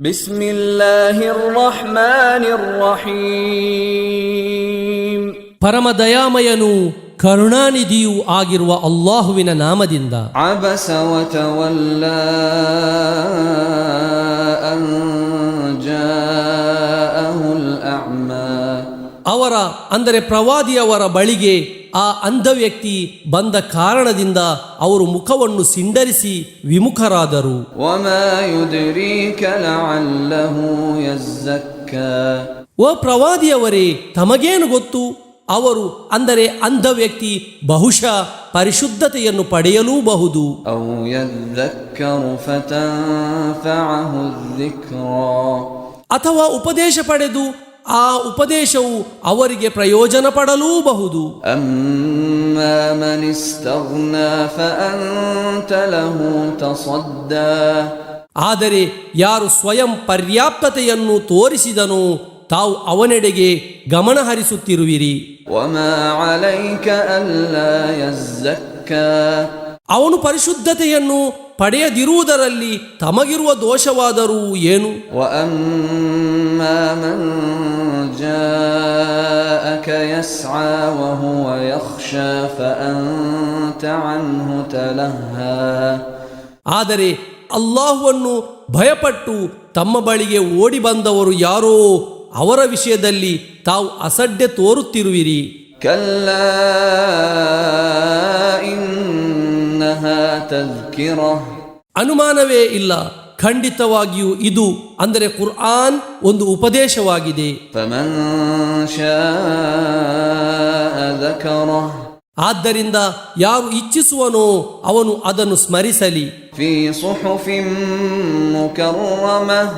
ಬಿಸ್ಮಿಲ್ಲಾಹಿರ್ ರಹ್ಮಾನಿರ್ ರಹೀಂ. ಪರಮ ದಯಾಮಯನೂ ಕರುಣಾನಿಧಿಯೂ ಆಗಿರುವ ಅಲ್ಲಾಹುವಿನ ನಾಮದಿಂದ. ಅಬಸ ವತವಲ್ಲಾ ಅನ್ ಜಾಅಹುಲ್ ಅಅಮಾ. ಅವರ ಅಂದರೆ ಪ್ರವಾದಿಯವರ ಬಳಿಗೆ ಆ ಅಂಧ ವ್ಯಕ್ತಿ ಬಂದ ಕಾರಣದಿಂದ ಅವರು ಮುಖವನ್ನು ಸಿಂಡರಿಸಿ ವಿಮುಖರಾದರು. ವಮಾ ಯುದ್ರೀಕ ಲಅಲ್ಲಹು ಯಝಕ್ಕಾ. ಓ ಪ್ರವಾದಿಯವರೇ, ತಮಗೇನು ಗೊತ್ತು, ಅವರು ಅಂದರೆ ಅಂಧ ವ್ಯಕ್ತಿ ಬಹುಶಃ ಪರಿಶುದ್ಧತೆಯನ್ನು ಪಡೆಯಲೂಬಹುದು. ಔ ಯذكರು ಫತನ್ಫಅಹು الذಿಕ್ರಾ. ಅಥವಾ ಉಪದೇಶ ಪಡೆದು ಆ ಉಪದೇಶವು ಅವರಿಗೆ ಪ್ರಯೋಜನ ಪಡಲೂಬಹುದು. ಅಮ್ಮಾ ಮನ್ ಇಸ್ತಗ್ನಾ ಫಅಂತ ಲಹು ತಸದ್ದಾ. ಆದರೆ ಯಾರು ಸ್ವಯಂ ಪರ್ಯಾಪ್ತತೆಯನ್ನು ತೋರಿಸಿದನೋ ತಾವು ಅವನೆಡೆಗೆ ಗಮನ ಹರಿಸುತ್ತಿರುವಿರಿ. ವಮಾ ಅಲೈಕ ಅಲ್ಲಾ ಯಝಕ್ಕಾ. ಅವನು ಪರಿಶುದ್ಧತೆಯನ್ನು ಪಡೆಯದಿರುವುದರಲ್ಲಿ ತಮಗಿರುವ ದೋಷವಾದರೂ ಏನು? ವಅಮ್ಮಾ ಮನ್ ಜಾಅಕ ಯಸ್ಆ ವಹುವ ಯಖ್ಶಾ ಫಅಂತ ಅನ್ಹು ತಲಹಾ. ಆದರೆ ಅಲ್ಲಾಹುವನ್ನು ಭಯಪಟ್ಟು ತಮ್ಮ ಬಳಿಗೆ ಓಡಿ ಬಂದವರು ಯಾರೋ ಅವರ ವಿಷಯದಲ್ಲಿ ತಾವು ಅಸಡ್ಡೆ ತೋರುತ್ತಿರುವಿರಿ. ಕಲ್ಲಾ ಇನ್ನಹಾ ತಜ್ಕಿರಾ. ಅನುಮಾನವೇ ಇಲ್ಲ, ಖಂಡಿತವಾಗಿಯೂ ಇದು ಅಂದರೆ ಕುರ್ಆನ್ ಒಂದು ಉಪದೇಶವಾಗಿದೆ. ಫಮನ್ ಶಾಅ ذكره. ಆದ್ದರಿಂದ ಯಾರು ಇಚ್ಛಿಸುವನೋ ಅವನು ಅದನ್ನು ಸ್ಮರಿಸಲಿ. ಫೀ ಸುಹುಫಿನ್ ಮುಕರ್ರಮಹ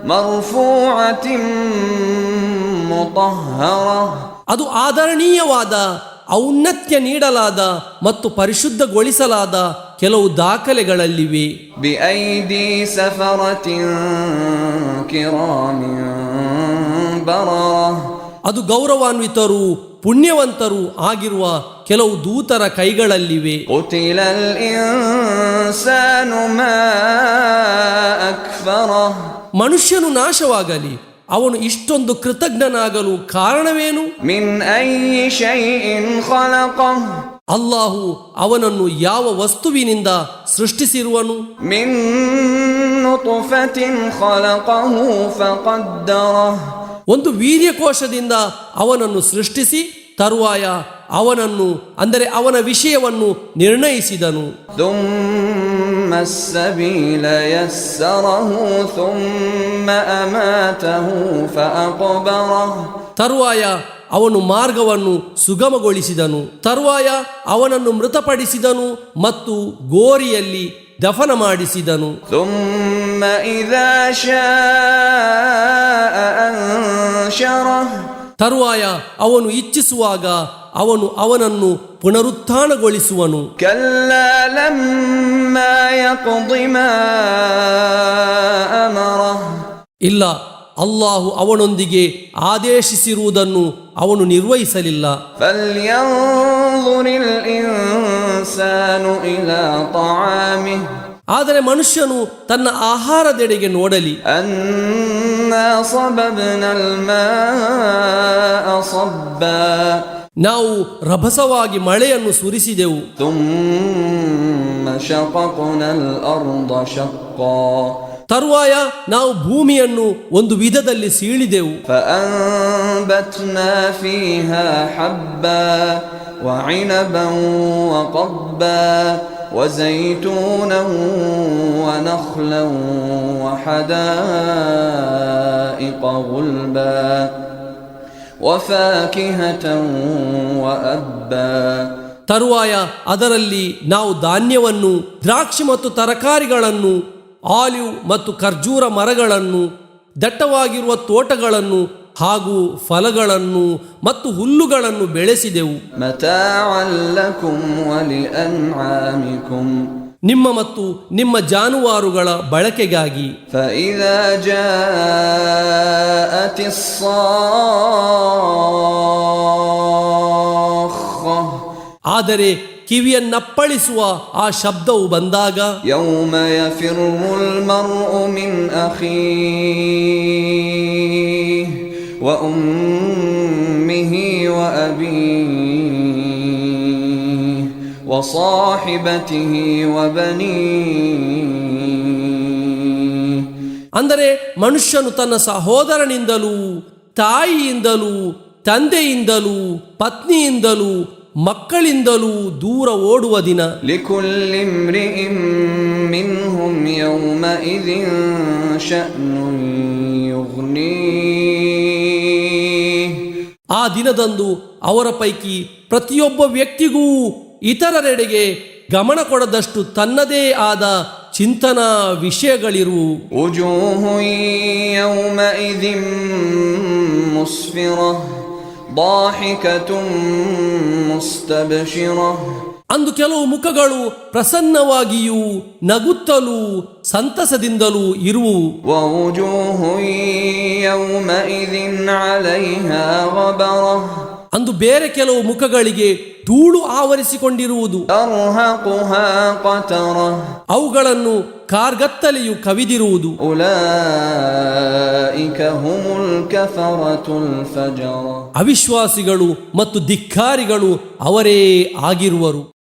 ಮರ್ಫೂಅತಿನ್ ಮುತಹ್ಹರಾ. ಅದು ಆದರಣೀಯವಾದ, ಔನ್ನತ್ಯ ನೀಡಲಾದ ಮತ್ತು ಪರಿಶುದ್ಧಗೊಳಿಸಲಾದ ಕೆಲವು ದಾಖಲೆಗಳಲ್ಲಿವೆ. ಬಿಐದಿ ಸಫರತಿನ್ ಕಿರಾಮಿನ್ ಬರರಾ. ಅದು ಗೌರವಾನ್ವಿತರು ಪುಣ್ಯವಂತರು ಆಗಿರುವ ಕೆಲವು ದೂತರ ಕೈಗಳಲ್ಲಿವೆ. ಕುತಿಲಲ್ ಇನ್ಸಾನು ಮಾ ಅಕ್ಫರಹ. ಮನುಷ್ಯನು ನಾಶವಾಗಲಿ, ಅವನು ಇಷ್ಟೊಂದು ಕೃತಜ್ಞನಾಗಲು ಕಾರಣವೇನು? ಮಿನ್ ಅಯ್ಯಿ ಶೈಇನ್ ಖಲಕಹ. ಅಲ್ಲಾಹು ಅವನನ್ನು ಯಾವ ವಸ್ತುವಿನಿಂದ ಸೃಷ್ಟಿಸಿರುವನು? ಮಿನ್ ನುತ್ಫತಿನ್ ಖಲಕಹು ಫಕದ್ದರಹ. ಒಂದು ವೀರ್ಯಕೋಶದಿಂದ ಅವನನ್ನು ಸೃಷ್ಟಿಸಿ ತರುವಾಯ ಅವನನ್ನು ಅಂದರೆ ಅವನ ವಿಷಯವನ್ನು ನಿರ್ಣಯಿಸಿದನು. ಥುಮ್ಮ ಅಸ್ಸಬೀಲ ಯಸ್ಸರಹು ಥುಮ್ಮ ಅಮಾತಹು ಫಅಕ್ಬರಹ. ತರುವಾಯ ಅವನು ಮಾರ್ಗವನ್ನು ಸುಗಮಗೊಳಿಸಿದನು, ತರುವಾಯ ಅವನನ್ನು ಮೃತಪಡಿಸಿದನು ಮತ್ತು ಗೋರಿಯಲ್ಲಿ ದಫನ ಮಾಡಿಸಿದನು. ಥುಮ್ಮ ಇದಾ ಶಾಅ ಅನ್ಶರಹ. ತರುವಾಯ ಅವನು ಇಚ್ಛಿಸುವಾಗ ಅವನು ಅವನನ್ನು ಪುನರುತ್ಥಾನಗೊಳಿಸುವನು. ಕಲ್ಲಾ ಲಮ್ಮಾ ಯಕ್ದಿ ಮಾ ಅಮರಹ. ಇಲ್ಲ, ಅಲ್ಲಾಹು ಅವನೊಂದಿಗೆ ಆದೇಶಿಸಿರುವುದನ್ನು ಅವನು ನಿರ್ವಹಿಸಲಿಲ್ಲ. ಫಲ್ಯಂظುರಿಲ್ ಇನ್ಸಾನು ಇಲಾ ತಆಮಿಹಿ. ಆದರೆ ಮನುಷ್ಯನು ತನ್ನ ಆಹಾರದೆಡೆಗೆ ನೋಡಲಿ. ಅನ್ನಾ ಸಬಬ್ನಲ್ ಮಾಅ ಸಬ್ಬಾ. ನಾವು ರಭಸವಾಗಿ ಮಳೆಯನ್ನು ಸುರಿಸಿದೆವು. ಥುಮ್ಮ ಶಕಕ್ನಲ್ ಅರ್ದ ಶಕ್ಕಾ. ತರುವಾಯ ನಾವು ಭೂಮಿಯನ್ನು ಒಂದು ವಿಧದಲ್ಲಿ ಸೀಳಿದೆವು. ಫಅಂಬತ್ನಾ ಫೀಹಾ ಹಬ್ಬಾ ವಇನಬನ್ ವಕಬ್ಬಾ ವಜೈತೂನನ್ ವನಖ್ಲನ್ ವಹದಾಯಿಕ ಗುಲ್ಬಾ ವಫಾಕಿಹತನ್ ವಅಬ್ಬಾ. ತರುವಾಯ ಅದರಲ್ಲಿ ನಾವು ಧಾನ್ಯವನ್ನು, ದ್ರಾಕ್ಷಿ ಮತ್ತು ತರಕಾರಿಗಳನ್ನು, ಆಲಿವ್ ಮತ್ತು ಖರ್ಜೂರ ಮರಗಳನ್ನು, ದಟ್ಟವಾಗಿರುವ ತೋಟಗಳನ್ನು ಹಾಗೂ ಫಲಗಳನ್ನು ಮತ್ತು ಹುಲ್ಲುಗಳನ್ನು ಬೆಳೆಸಿದೆವು. ಮತಾಅನ್ ಲಕುಂ ವಲಿಅನ್ಆಮಿಕುಂ. ನಿಮ್ಮ ಮತ್ತು ನಿಮ್ಮ ಜಾನುವಾರುಗಳ ಬಳಕೆಗಾಗಿ. ಫಇದಾ ಜಾಅತಿಸ್ ಸಾಖ್ಖ. ಆದರೆ ಕಿವಿಯನ್ನಪ್ಪಳಿಸುವ ಆ ಶಬ್ದವು ಬಂದಾಗ يوم يفر المرء من أخيه وأمه وأبيه وصاحبته وبنيه. ಅಂದರೆ ಮನುಷ್ಯನು ತನ್ನ ಸಹೋದರನಿಂದಲೂ ತಾಯಿಯಿಂದಲೂ ತಂದೆಯಿಂದಲೂ ಪತ್ನಿಯಿಂದಲೂ ಮಕ್ಕಳಿಂದಲೂ ದೂರ ಓಡುವ ದಿನ. لكل امرئ منهم يومئذ شأن يغنيه. ಆ ದಿನದಂದು ಅವರ ಪೈಕಿ ಪ್ರತಿಯೊಬ್ಬ ವ್ಯಕ್ತಿಗೂ ಇತರರೆಡೆಗೆ ಗಮನ ಕೊಡದಷ್ಟು ತನ್ನದೇ ಆದ ಚಿಂತನಾ ವಿಷಯಗಳಿರುವು. وجوه يومئذ مسفرة ضاحكة مستبشرة. ಅಂದು ಕೆಲವು ಮುಖಗಳು ಪ್ರಸನ್ನವಾಗಿಯೂ ನಗುತ್ತಲೂ ಸಂತಸದಿಂದಲೂ ಇರುವು. ووجوه يومئذ عليها غبرة. ಅಂದು ಬೇರೆ ಕೆಲವು ಮುಖಗಳಿಗೆ ಧೂಳು ಆವರಿಸಿಕೊಂಡಿರುವುದು. ترهقها قترة. ಅವುಗಳನ್ನು ಕಾರ್ಗತ್ತಲೆಯು ಕವಿದಿರುವುದು. أولئك هم الكفرة الفجرة. ಅವಿಶ್ವಾಸಿಗಳು ಮತ್ತು ಧಿಕ್ಕಾರಿಗಳು ಅವರೇ ಆಗಿರುವರು.